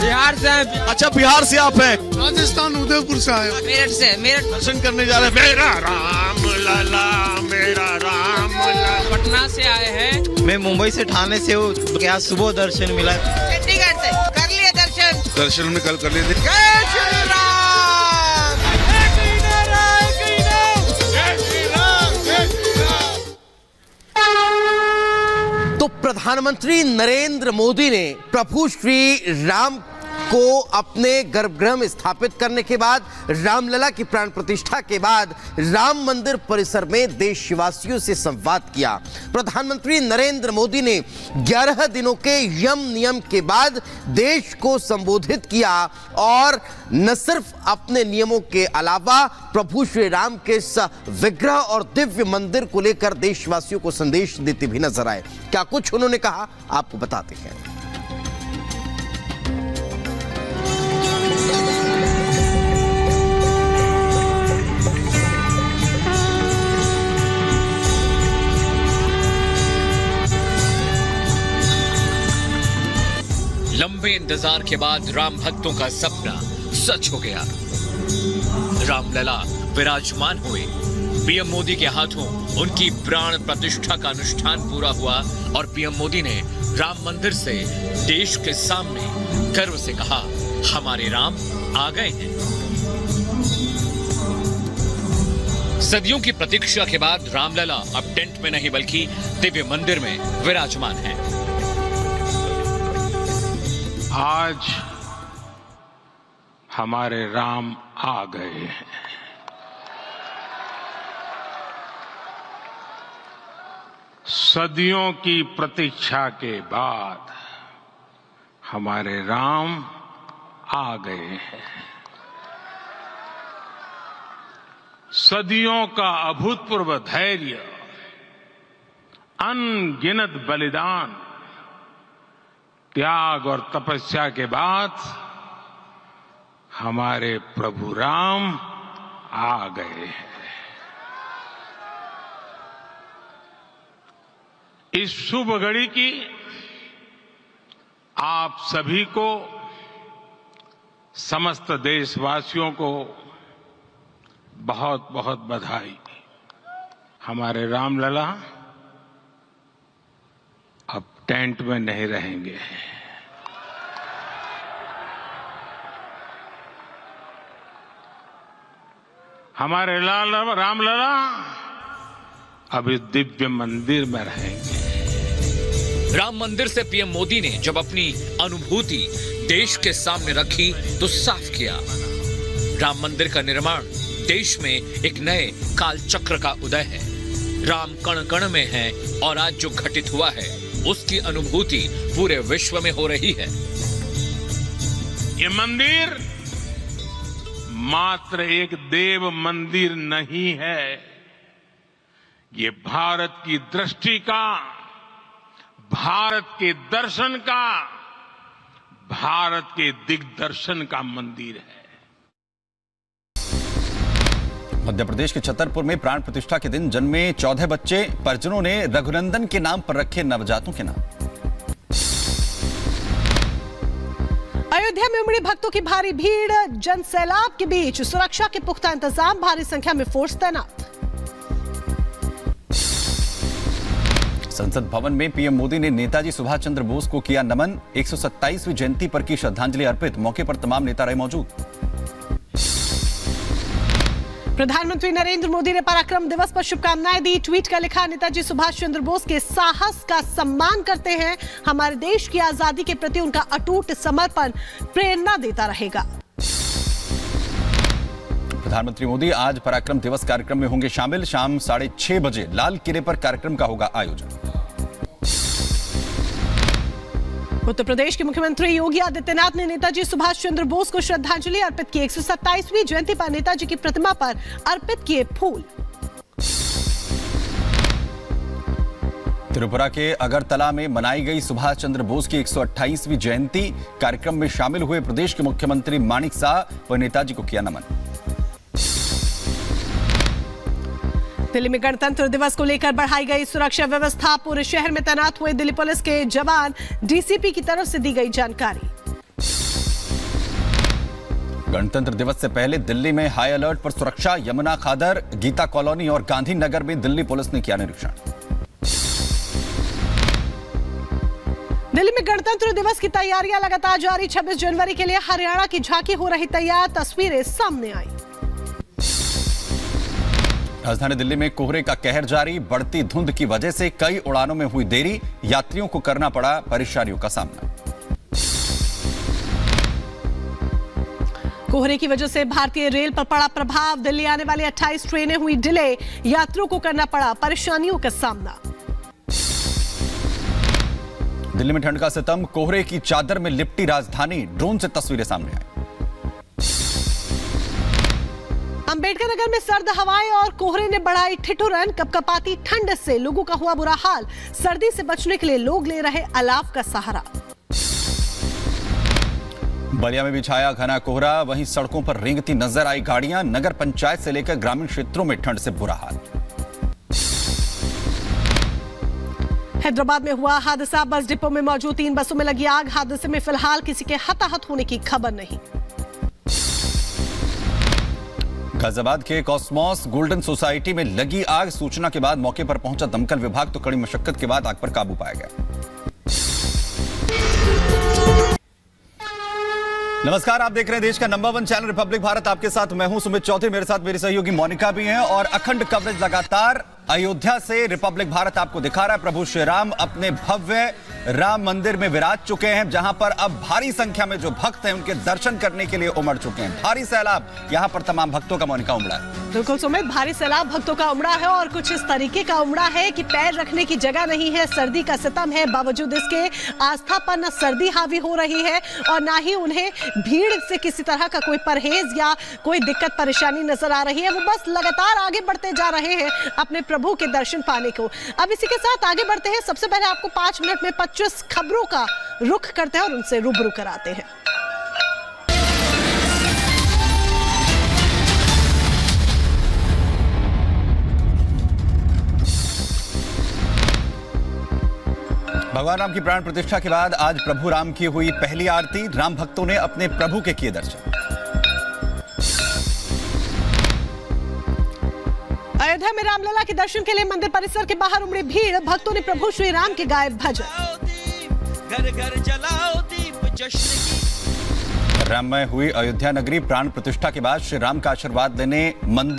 बिहार से हैं। अच्छा, बिहार से आप हैं? राजस्थान उदयपुर से आए। मेरठ से। मेरठ दर्शन करने जा रहे हैं। मेरा राम लला, मेरा राम लला। पटना से आए हैं। मैं मुंबई से, ठाणे से हूँ। क्या सुबह दर्शन मिला। चंडीगढ़ से कर लिए दर्शन। दर्शन में कल कर लिए थे। जय श्री राम। तो प्रधानमंत्री नरेंद्र मोदी ने प्रभु श्री राम को अपने गर्भगृह में स्थापित करने के बाद, रामलला की प्राण प्रतिष्ठा के बाद राम मंदिर परिसर में देशवासियों से संवाद किया। प्रधानमंत्री नरेंद्र मोदी ने 11 दिनों के यम नियम के बाद देश को संबोधित किया और न सिर्फ अपने नियमों के अलावा प्रभु श्री राम के इस विग्रह और दिव्य मंदिर को लेकर देशवासियों को संदेश देते भी नजर आए। क्या कुछ उन्होंने कहा, आपको बताते हैं। लंबे इंतजार के बाद राम भक्तों का सपना सच हो गया। रामलला विराजमान हुए। पीएम मोदी के हाथों उनकी प्राण प्रतिष्ठा का अनुष्ठान पूरा हुआ और पीएम मोदी ने राम मंदिर से देश के सामने गर्व से कहा, हमारे राम आ गए हैं। सदियों की प्रतीक्षा के बाद रामलला अब टेंट में नहीं बल्कि दिव्य मंदिर में विराजमान है। आज हमारे राम आ गए हैं। सदियों की प्रतीक्षा के बाद हमारे राम आ गए हैं। सदियों का अभूतपूर्व धैर्य, अनगिनत बलिदान, त्याग और तपस्या के बाद हमारे प्रभु राम आ गए हैं। इस शुभ घड़ी की आप सभी को, समस्त देशवासियों को बहुत बहुत बधाई। हमारे रामलला अब टेंट में नहीं रहेंगे। हमारे रामलला अब इस दिव्य मंदिर में रहेंगे। राम मंदिर से पीएम मोदी ने जब अपनी अनुभूति देश के सामने रखी तो साफ किया, राम मंदिर का निर्माण देश में एक नए काल चक्र का उदय है। राम कण कण में है और आज जो घटित हुआ है उसकी अनुभूति पूरे विश्व में हो रही है। ये मंदिर मात्र एक देव मंदिर नहीं है, ये भारत की दृष्टि का, भारत के दर्शन का, भारत के दिग्दर्शन का मंदिर है। मध्य प्रदेश के छतरपुर में प्राण प्रतिष्ठा के दिन जन्मे 14 बच्चे, परिजनों ने रघुनंदन के नाम पर रखे नवजातों के नाम। अयोध्या में उमड़ी भक्तों की भारी भीड़, जन सैलाब के बीच सुरक्षा के पुख्ता इंतजाम, भारी संख्या में फोर्स तैनात। संसद भवन में पीएम मोदी ने नेताजी सुभाष चंद्र बोस को किया नमन, 127वीं जयंती पर की श्रद्धांजलि अर्पित, मौके पर तमाम नेता रहे मौजूद। प्रधानमंत्री नरेंद्र मोदी ने पराक्रम दिवस पर शुभकामनाएं दी, ट्वीट कर लिखा, नेताजी सुभाष चंद्र बोस के साहस का सम्मान करते हैं, हमारे देश की आजादी के प्रति उनका अटूट समर्पण प्रेरणा देता रहेगा। प्रधानमंत्री मोदी आज पराक्रम दिवस कार्यक्रम में होंगे शामिल, शाम 6:30 बजे लाल किले पर कार्यक्रम का होगा आयोजन। उत्तर प्रदेश के मुख्यमंत्री योगी आदित्यनाथ ने नेताजी सुभाष चंद्र बोस को श्रद्धांजलि अर्पित की, 127वीं जयंती पर नेताजी की प्रतिमा पर अर्पित किए फूल। त्रिपुरा के अगरतला में मनाई गई सुभाष चंद्र बोस की 128वीं जयंती, कार्यक्रम में शामिल हुए प्रदेश के मुख्यमंत्री मानिक साह व नेताजी को किया नमन। दिल्ली में गणतंत्र दिवस को लेकर बढ़ाई गई सुरक्षा व्यवस्था, पूरे शहर में तैनात हुए दिल्ली पुलिस के जवान, डीसीपी की तरफ से दी गई जानकारी। गणतंत्र दिवस से पहले दिल्ली में हाई अलर्ट पर सुरक्षा। यमुना खादर, गीता कॉलोनी और गांधीनगर में दिल्ली पुलिस ने किया निरीक्षण। दिल्ली में गणतंत्र दिवस की तैयारियां लगातार जारी। 26 जनवरी के लिए हरियाणा की झांकी हो रही तैयार, तस्वीरें सामने आई। राजधानी दिल्ली में कोहरे का कहर जारी। बढ़ती धुंध की वजह से कई उड़ानों में हुई देरी, यात्रियों को करना पड़ा परेशानियों का सामना। कोहरे की वजह से भारतीय रेल पर पड़ा प्रभाव। दिल्ली आने वाली 28 ट्रेनें हुई डिले, यात्रियों को करना पड़ा परेशानियों का सामना। दिल्ली में ठंड का सितम, कोहरे की चादर में लिपटी राजधानी। ड्रोन से तस्वीरें सामने आई। अंबेडकर नगर में सर्द हवाएं और कोहरे ने बढ़ाई ठिठुरन। कपकपाती ठंड से लोगों का हुआ बुरा हाल। सर्दी से बचने के लिए लोग ले रहे अलाव का सहारा। बलिया में भी छाया घना कोहरा, वहीं सड़कों पर रेंगती नजर आई गाड़ियां। नगर पंचायत से लेकर ग्रामीण क्षेत्रों में ठंड से बुरा हाल। हैदराबाद में हुआ हादसा। बस डिपो में मौजूद 3 बसों में लगी आग। हादसे में फिलहाल किसी के हताहत होने की खबर नहीं। गाजियाबाद के कॉस्मोस गोल्डन सोसाइटी में लगी आग। सूचना के बाद मौके पर पहुंचा दमकल विभाग तो कड़ी मशक्कत के बाद आग पर काबू पाया गया। नमस्कार, आप देख रहे हैं देश का नंबर 1 चैनल रिपब्लिक भारत। आपके साथ मैं हूं सुमित चौधरी, मेरे साथ मेरी सहयोगी मोनिका भी हैं और अखंड कवरेज लगातार अयोध्या से रिपब्लिक भारत आपको दिखा रहा है। प्रभु श्री राम अपने भव्य राम मंदिर में विराज चुके हैं, जहां पर अब भारी संख्या में जो भक्त हैं उनके दर्शन करने के लिए उमड़ चुके हैं। भारी सैलाब यहां पर तमाम भक्तों का मोनिका उमड़ा है। बिल्कुल सुमित, भारी सैलाब भक्तों का उमड़ा है और कुछ इस तरीके का उमड़ा है कि पैर रखने की जगह नहीं है। सर्दी का सितम है, बावजूद इसके आस्था पर न सर्दी हावी हो रही है और ना ही उन्हें भीड़ से किसी तरह का कोई परहेज या कोई दिक्कत परेशानी नजर आ रही है। वो बस लगातार आगे बढ़ते जा रहे हैं अपने प्रभु के दर्शन पाने को। अब इसी के साथ आगे बढ़ते हैं। सबसे पहले आपको 5 मिनट में 25 खबरों का रुख करते हैं और उनसे रूबरू कराते हैं। भगवान राम की प्राण प्रतिष्ठा के बाद आज प्रभु राम की हुई पहली आरती। राम भक्तों ने अपने प्रभु के किए दर्शन। अयोध्या में रामलला के दर्शन के लिए मंदिर परिसर के बाहर उमड़ी भीड़। भक्तों ने प्रभु श्री राम के गाए भजन। घर घर जलाओ दीप जश्न की। राममय हुई अयोध्या नगरी। प्राण प्रतिष्ठा के बाद श्री राम का आशीर्वाद लेने मंदिर